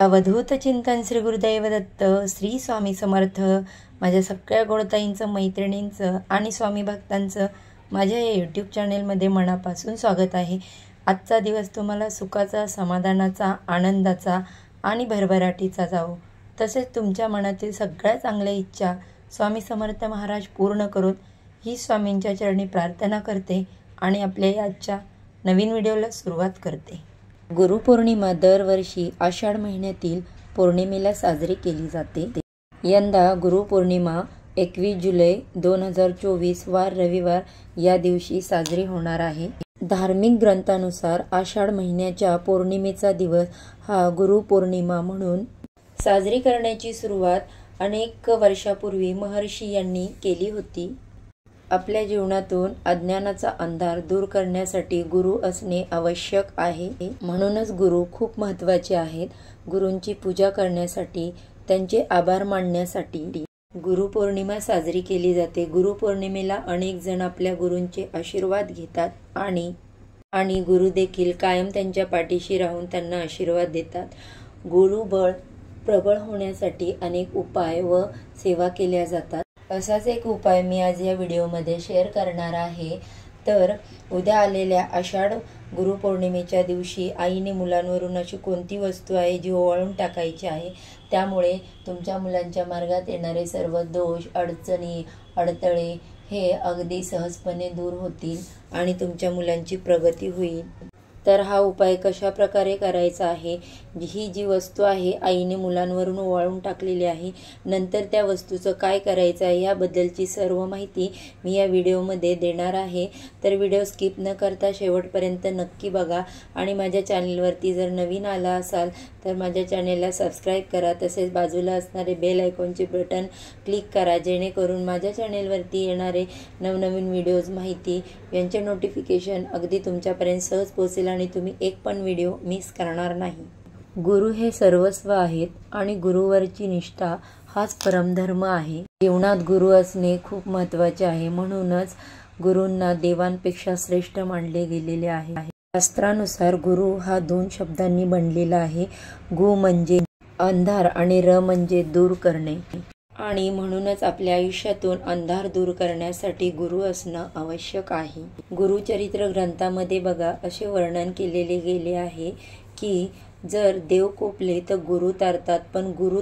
अवधूत चिंतन श्री गुरुदैव दत्त श्री स्वामी समर्थ। माझ्या सगळ्या गोडताईंचं, मैत्रिणींचं आणि स्वामी भक्तांचं माझ्या या यूट्यूब चॅनेलमध्ये मनापासून स्वागत आहे। आजचा दिवस तुम्हाला सुखाचा, समाधानाचा, आनंदाचा आणि भरभराटीचा जावो। तसेच तुमच्या मनातील सगळ्या चांगल्या इच्छा स्वामी समर्थ महाराज पूर्ण करून ही स्वामींच्या चरणी प्रार्थना करते आणि आपल्या आजच्या नवीन व्हिडिओला सुरुवात करते। गुरुपौर्णिमा दरवर्षी आषाढ महिन्यातील पौर्णिमेला साजरी केली जाते। यंदा गुरुपौर्णिमा 21 जुलै 2024 वार रविवार या दिवशी साजरी होणार आहे। धार्मिक ग्रंथानुसार आषाढ महिन्याच्या पौर्णिमेचा दिवस हा गुरुपौर्णिमा म्हणून साजरी करण्याची सुरुवात अनेक वर्षापूर्वी महर्षी यांनी केली होती। आपल्या जीवनातून अज्ञानाचा अंधार दूर करण्यासाठी गुरु असणे आवश्यक आहे। म्हणूनच गुरु खूप महत्त्वाचे आहेत। गुरूंची पूजा करण्यासाठी, त्यांचे आभार मानण्यासाठी गुरुपौर्णिमा साजरी केली जाते। गुरुपौर्णिमेला अनेक जण आपल्या गुरूंचे आशीर्वाद घेतात आणि गुरु देखील कायम त्यांच्या पाठीशी राहून त्यांना आशीर्वाद देतात। गुरुबळ प्रबळ होण्यासाठी अनेक उपाय व सेवा केल्या जातात। असाच एक उपाय मी आज या व्हिडिओमध्ये शेअर करणार आहे। तर उद्या आलेल्या आषाढ गुरुपौर्णिमेच्या दिवशी आईने मुलांवरून अशी कोणती वस्तू आहे जी ओवाळून टाकायची आहे, त्यामुळे तुमच्या मुलांच्या मार्गात येणारे सर्व दोष, अडचणी, अडथळे हे अगदी सहजपणे दूर होतील आणि तुमच्या मुलांची प्रगती होईल। तर हा उपाय कशा प्रकारे करायचा आहे, ही जी वस्तू आहे आईने मुलांवरून ओवाळून टाकलेली आहे, नंतर त्या वस्तूचं काय करायचं आहे याबद्दलची सर्व माहिती मी या व्हिडिओमध्ये देणार आहे। तर व्हिडिओ स्किप न करता शेवटपर्यंत नक्की बघा आणि माझ्या चॅनलवरती जर नवीन आला असाल तर माझ्या चॅनेलला सबस्क्राईब करा। तसेच बाजूला असणारे बेल आयकॉनचे बटन क्लिक करा, जेणेकरून माझ्या चॅनेलवरती येणारे नवनवीन व्हिडिओज, माहिती यांचे नोटिफिकेशन अगदी तुमच्यापर्यंत सहज पोहोचेल आणि तुम्ही एक पण व्हिडिओ मिस करणार नाही। गुरु हे सर्वस्व आहेत आणि गुरुवरची निष्ठा हाच परमधर्म आहे। जीवनात गुरु असणे खूप महत्त्वाचे आहे। म्हणूनच गुरूंना देवांपेक्षा श्रेष्ठ मानले गेलेले आहे। शास्त्रानुसार गुरु हा 2 शब्दांनी बनलेला आहे। गु म्हणजे अंधार आणि र म्हणजे दूर करणे, आणि म्हणूनच आपल्या आयुष्यातून अंधार दूर करण्यासाठी गुरु असणं आवश्यक आहे। गुरुचरित्र ग्रंथामध्ये बघा असे वर्णन केलेले गेले आहे की जर देव कोपले तर गुरु तारतात, पण गुरु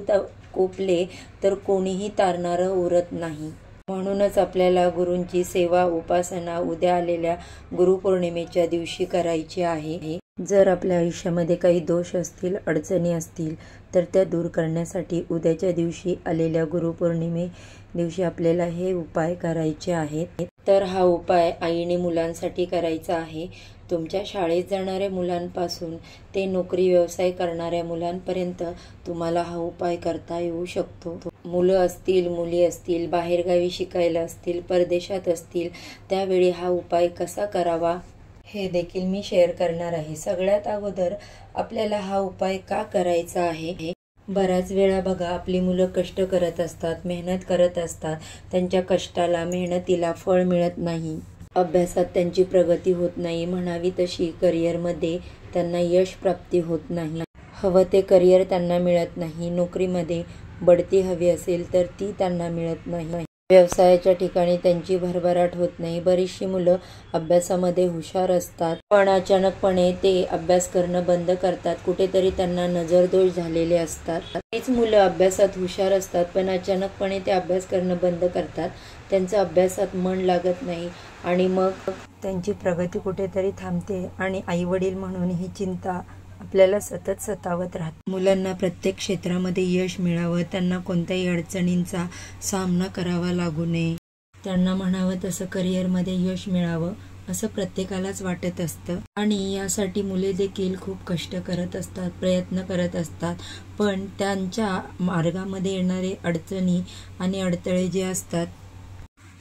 कोपले तर कोणीही तारणारं उरत नाही। म्हणूनच आपल्याला गुरूंची सेवा, उपासना उद्या आलेल्या गुरुपौर्णिमेच्या दिवशी करायची आहे। जर आपल्या आयुष्यामध्ये काही दोष असतील, अडचणी असतील तर त्या दूर करण्यासाठी उद्याच्या दिवशी आलेल्या गुरुपौर्णिमे दिवशी आपल्याला हे उपाय करायचे आहेत। तर हा उपाय आईने मुलांसाठी करायचा आहे। तुमच्या शाळेत जाणाऱ्या मुलांपासून ते नोकरी व्यवसाय करणाऱ्या मुलांपर्यंत तुम्हाला हा उपाय करता येऊ शकतो। मुलं असतील, मुली असतील, बाहेरगावी शिकायला असतील, परदेशात असतील, त्यावेळी हा उपाय कसा करावा हे देखील मी शेअर करणार आहे। सगळ्यात अगोदर आपल्याला हा उपाय का करायचा आहे, बऱ्याच वेळा बघा आपली मुलं कष्ट करत असतात, मेहनत करत असतात, त्यांच्या कष्टाला, मेहनतीला फळ मिळत नाही, अभ्यासात त्यांची प्रगती होत नाही, म्हणावी तशी करिअरमध्ये त्यांना यश प्राप्ती होत नाही, हवं ते करिअर त्यांना मिळत नाही, नोकरीमध्ये बढती हवी असेल तर ती त्यांना मिळत नाही, व्यवसायाच्या ठिकाणी त्यांची भरभराट होत नाही। बरीचशी मुलं अभ्यासामध्ये हुशार असतात, पण अचानकपणे ते अभ्यास करणं बंद करतात, कुठेतरी त्यांना नजरदोष झालेले असतात। तीच मुलं अभ्यासात हुशार असतात, पण अचानकपणे ते अभ्यास करणं बंद करतात, त्यांचं अभ्यासात मन लागत नाही आणि मग त्यांची प्रगती कुठेतरी थांबते आणि आईवडील म्हणून ही चिंता आपल्याला सतत सतावत राहते। मुलांना प्रत्येक क्षेत्रामध्ये यश मिळावं, त्यांना कोणत्याही अडचणींचा सामना करावा लागू नये, त्यांना म्हणावं तसं करिअरमध्ये यश मिळावं असं प्रत्येकालाच वाटत असतं आणि यासाठी मुले देखील खूप कष्ट करत असतात, प्रयत्न करत असतात, पण त्यांच्या मार्गामध्ये येणारे अडचणी आणि अडथळे जे असतात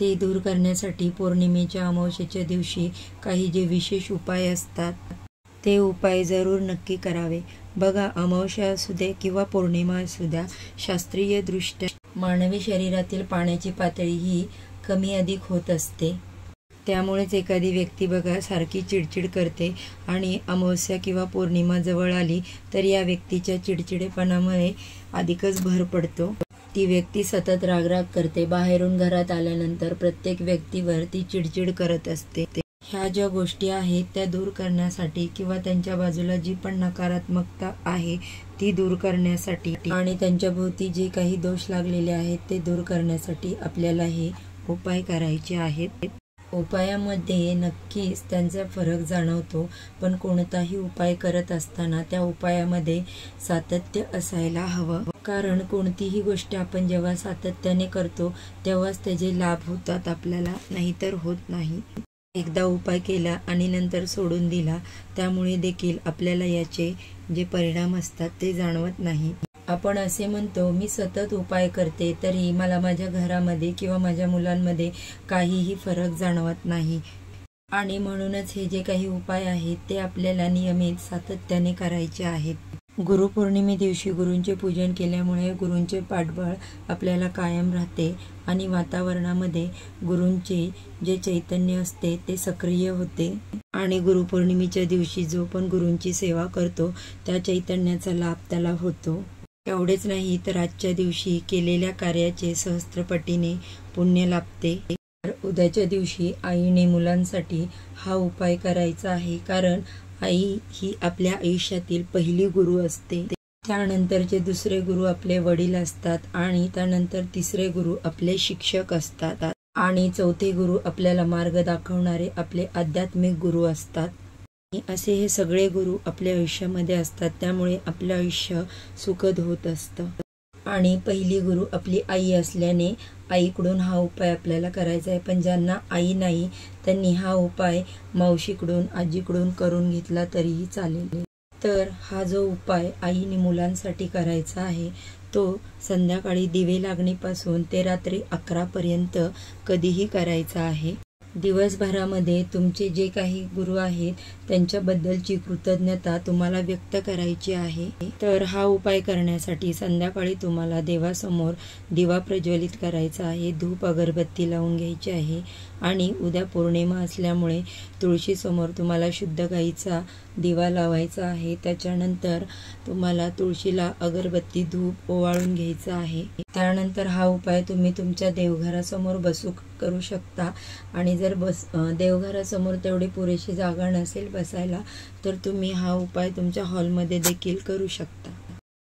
ते दूर करण्यासाठी पौर्णिमेच्या, अमावस्येच्या दिवशी काही जे विशेष उपाय असतात ते उपाय जरूर नक्की करावे। बघा, अमावस्या असू दे किंवा पौर्णिमा असू द्या, शास्त्रीय दृष्ट्या मानवी शरीरातील पाण्याची पातळी ही कमी अधिक होत असते। त्यामुळेच एखादी व्यक्ती बघा सारखी चिडचिड करते आणि अमावस्या किंवा पौर्णिमा जवळ आली तर या व्यक्तीच्या चिडचिडेपणामुळे अधिकच भर पडतो। ती व्यक्ती सतत रागराग करते, बाहेरून घरात आल्यानंतर प्रत्येक व्यक्तीवर ती चिडचिड करत असते। ह्या ज्या गोष्टी आहेत त्या दूर करण्यासाठी किंवा त्यांच्या बाजूला जी पण नकारात्मकता आहे ती दूर करण्यासाठी आणि त्यांच्या भोवती जे काही दोष लागलेले आहेत ते दूर करण्यासाठी आपल्याला हे उपाय करायचे आहेत। उपायामध्ये नक्कीच त्यांचा फरक जाणवतो, पण कोणताही उपाय करत असताना त्या उपायामध्ये सातत्य असायला हवं। कारण कोणतीही गोष्ट आपण जेव्हा सातत्याने करतो तेव्हाच त्याचे लाभ होतात आपल्याला, नाहीतर होत नाही। एकदा उपाय केला आणि नंतर सोडून दिला त्यामुळे देखील आपल्याला याचे जे परिणाम असतात ते जाणवत नाही। आपण असे म्हणतो मी सतत उपाय करते तरी मला माझ्या घरामध्ये किंवा माझ्या मुलांमध्ये काहीही फरक जाणवत नाही, आणि म्हणूनच हे जे काही उपाय आहेत ते आपल्याला नियमित सातत्याने करायचे आहेत। गुरुपौर्णिमे दिवशी गुरूंचे पूजन केल्यामुळे गुरूंचे पाठबळ आपल्याला कायम राहते आणि वातावरणामध्ये गुरूंचे जे चैतन्य असते ते सक्रिय होते आणि गुरुपौर्णिमेच्या दिवशी जो पण गुरूंची सेवा करतो त्या चैतन्याचा लाभ त्याला होतो। एवढेच नाही तर आजच्या दिवशी केलेल्या कार्याचे सहस्त्रपटीने पुण्य लाभते। उद्याच्या दिवशी आईने मुलांसाठी हा उपाय करायचा आहे, कारण आई ही आपल्या आयुष्यातील पहिली गुरु असते। त्यानंतरचे दुसरे गुरु आपले वडील असतात आणि त्यानंतर तिसरे गुरु आपले शिक्षक असतात आणि चौथे गुरु आपल्याला मार्ग दाखवणारे आपले आध्यात्मिक गुरु असतात। असे हे सगळे गुरु आपल्या आयुष्यामध्ये असतात, त्यामुळे आपलं आयुष्य सुखद होत असतं। आणि पहिली गुरु आपली आई असल्याने आईकडून हा उपाय आपल्याला करायचा आहे, पण ज्यांना आई नाही त्यांनी हा उपाय मावशीकडून आजीकडून करून घेतला तरीही चालेल। तर हा जो उपाय आईने मुलांसाठी करायचा आहे तो संध्याकाळी दिवे लागणीपासून ते रात्री 11 पर्यंत कधीही करायचा आहे। दिवसभरामध्ये तुमचे जे काही गुरु आहेत त्यांच्याबद्दलची कृतज्ञता तुम्हाला व्यक्त करायची आहे। तर हा उपाय करण्यासाठी संध्याकाळी तुम्हाला देवासमोर दिवा प्रज्वलित करायचा आहे, धूप अगरबत्ती लावून घ्यायची आहे आणि उद्या पौर्णिमा असल्यामुळे तुळशीसमोर तुम्हाला शुद्ध गाईचा दिवा लावायचा आहे। त्याच्यानंतर तुम्हाला तुळशीला अगरबत्ती धूप ओवाळून घ्यायचा आहे। त्यानंतर हा उपाय तुम्ही तुमच्या देवघरासमोर बसू करू शकता आणि जर देवघरासमोर तेवढी पुरेशी जागा नसेल बसायला तर तुम्ही हा उपाय तुमच्या हॉलमध्ये देखील करू शकता।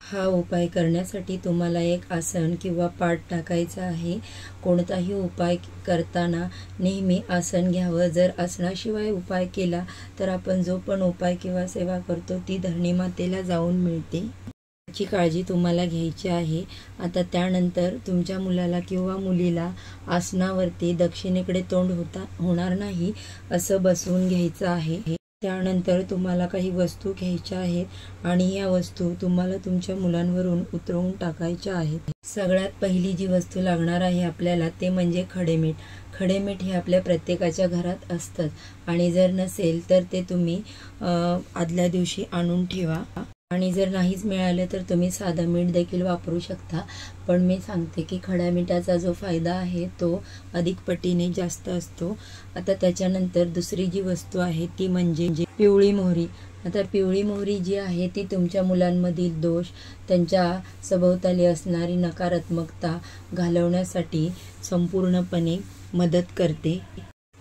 हा उपाय करण्यासाठी तुम्हाला एक आसन किंवा पाट टाकायचा आहे। कोणताही उपाय करताना नेहमी आसन घ्यावं। जर आसनाशिवाय उपाय केला तर आपण जो पण उपाय किंवा सेवा करतो ती धरणी मातेला जाऊन मिळते, याची काळजी तुम्हाला घ्यायची आहे। आता त्यानंतर तुमच्या मुलाला किंवा मुलीला आसनावरती दक्षिणेकडे तोंड होणार नाही असं बसवून घ्यायचं आहे। त्यानंतर तुम्हाला काही वस्तू घ्यायच्या आहेत आणि या वस्तू तुम्हाला तुमच्या मुलांवरून उतरवून टाकायच्या आहेत। सगळ्यात पहिली जी वस्तू लागणार आहे आपल्याला ते म्हणजे खडेमीठ। खडेमीठ हे आपल्या प्रत्येकाच्या घरात असतं आणि जर नसेल तर ते तुम्ही आदल्या दिवशी आणून ठेवा आणि जर नाहीच मिळालं तर तुम्ही साधं मीठ देखील वापरू शकता, पण मी सांगते की खड्या मिठाचा जो फायदा आहे तो अधिक पटीने जास्त असतो। आता त्याच्यानंतर दुसरी जी वस्तू आहे ती म्हणजे पिवळी मोहरी। आता पिवळी मोहरी जी आहे ती तुमच्या मुलांमधील दोष, त्यांच्या सभोवताली असणारी नकारात्मकता घालवण्यासाठी संपूर्णपणे मदत करते।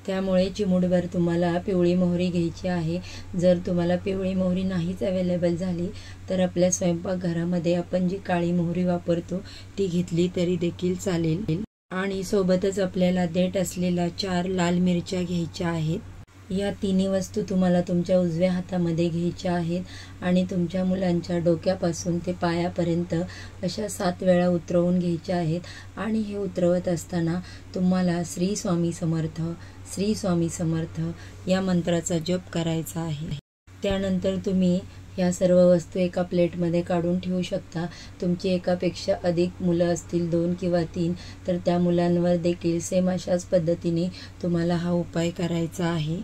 त्यामुळे चिमूटभर तुम्हाला पिवळी मोहरी घ्यायची आहे। जर तुम्हाला पिवळी मोहरी नाहीच अवेलेबल झाली तर आपल्या स्वयंपाकघरामध्ये आपण जी काळी मोहरी वापरतो ती घेतली तरी देखील चालेल। आणि सोबतच आपल्याला देठ असलेल्या 4 लाल मिरच्या घ्यायच्या आहेत। या तिन्ही वस्तू तुम्हाला तुमच्या उजव्या हातामध्ये घ्यायच्या आहेत आणि तुमच्या मुलांच्या डोक्यापासून ते पायापर्यंत अशा 7 वेळा उतरवून घ्यायच्या आहेत आणि हे उतरवत असताना तुम्हाला श्री स्वामी समर्थ, श्री स्वामी समर्थ या मंत्राचा जप करायचा आहे। त्यानंतर तुम्ही या सर्व वस्तू एका प्लेटमध्ये काढून ठेवू शकता। तुमची एकापेक्षा अधिक मुलं असतील 2 किंवा 3 तर त्या मुलांवर देखील सेम अशाच पद्धतीने तुम्हाला हा उपाय करायचा आहे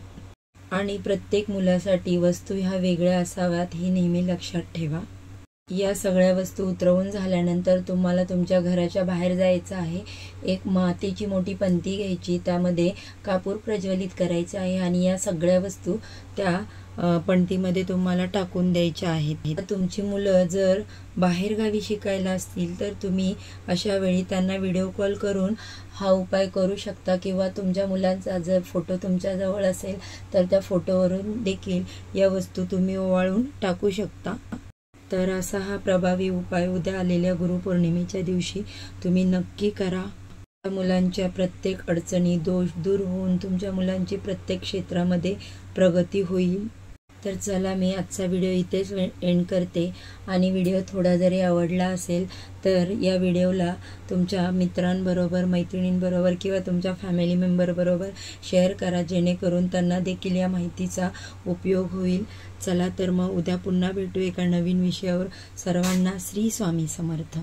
आणि प्रत्येक मुलासाठी वस्तू ह्या वेगळ्या असाव्यात हे नेहमी लक्षात ठेवा। या सगळ्या वस्तू उतरवून झाल्यानंतर तुम्हाला तुमच्या घराच्या बाहेर जायचं आहे। एक मातीची मोठी पंती घ्यायची, त्यामध्ये कापूर प्रज्वलित करायचं आहे आणि या सगळ्या वस्तू त्या पंतीमध्ये तुम्हाला टाकून द्यायच्या आहेत। तुमची मुलं जर बाहेरगावी शिकायला असतील तर तुम्ही अशा वेळी त्यांना व्हिडिओ कॉल करून हा उपाय करू शकता, किंवा तुमच्या मुलांचा जर फोटो तुमच्याजवळ असेल तर त्या फोटोवरून देखील या वस्तू तुम्ही ओवाळून टाकू शकता। तर असा हा प्रभावी उपाय उद्या आलेल्या गुरुपौर्णिमेच्या दिवशी तुम्ही नक्की करा। मुलांच्या प्रत्येक अडचणी दोष दूर होऊन तुमच्या मुलांची प्रत्येक क्षेत्रामध्ये प्रगती होईल। तर चला, मी आजचा व्हिडिओ इथेच एंड करते आणि व्हिडिओ थोडा जरी आवडला असेल तर या व्हिडिओला तुमच्या मित्रांबरोबर, मैत्रिणींबरोबर किंवा तुमच्या फॅमिली मेंबरबरोबर शेअर करा, जेणेकरून त्यांना देखील या माहितीचा उपयोग होईल। चला तर मग उद्या पुन्हा भेटू एका नवीन विषयावर। सर्वांना श्री स्वामी समर्थ।